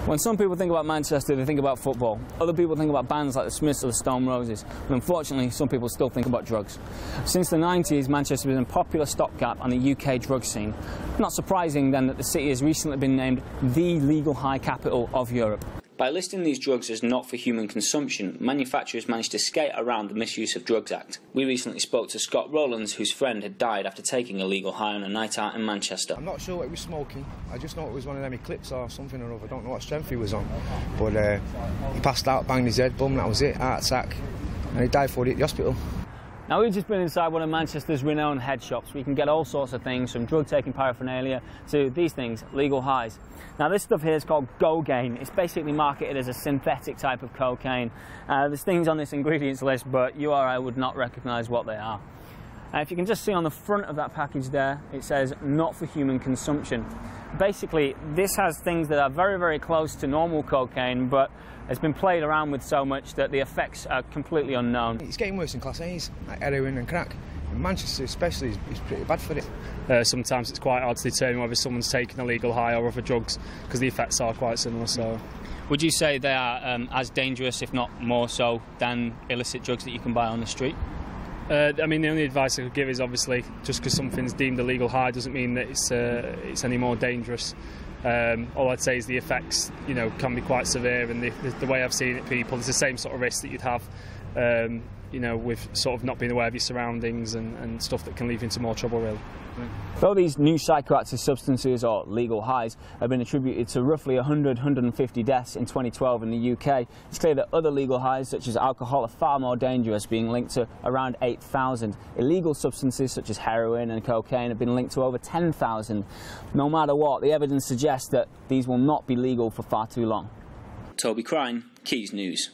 When some people think about Manchester, they think about football. Other people think about bands like the Smiths or the Stone Roses. But unfortunately, some people still think about drugs. Since the 90s, Manchester has been a popular stopgap on the UK drug scene. Not surprising then that the city has recently been named the legal high capital of Europe. By listing these drugs as not for human consumption, manufacturers managed to skate around the Misuse of Drugs Act. We recently spoke to Scott Rowlands, whose friend had died after taking a legal high on a night out in Manchester. I'm not sure what he was smoking. I just know it was one of them clips or something or other. I don't know what strength he was on. But he passed out, banged his head, boom, that was it, heart attack. And he died for it at the hospital. Now, we've just been inside one of Manchester's renowned head shops. We can get all sorts of things, from drug-taking paraphernalia to these things, legal highs. Now, this stuff here is called Gogaine. It's basically marketed as a synthetic type of cocaine. There's things on this ingredients list, but you or I would not recognise what they are. If you can just see on the front of that package there, it says not for human consumption. Basically, this has things that are very, very close to normal cocaine, but it's been played around with so much that the effects are completely unknown. It's getting worse in Class A's, like heroin and crack. In Manchester especially is pretty bad for it. Sometimes it's quite hard to determine whether someone's taken a legal high or other drugs, because the effects are quite similar. So, would you say they are as dangerous, if not more so, than illicit drugs that you can buy on the street? I mean, the only advice I could give is obviously just because something's deemed a legal high doesn't mean that it's any more dangerous. All I'd say is the effects, can be quite severe, and the way I've seen it, people, it's the same sort of risk that you'd have, with sort of not being aware of your surroundings and stuff that can lead you into more trouble, really. Though these new psychoactive substances, or legal highs, have been attributed to roughly 150 deaths in 2012 in the UK, it's clear that other legal highs, such as alcohol, are far more dangerous, being linked to around 8,000. Illegal substances, such as heroin and cocaine, have been linked to over 10,000. No matter what, the evidence suggests that these will not be legal for far too long. Toby Crine, Quays News.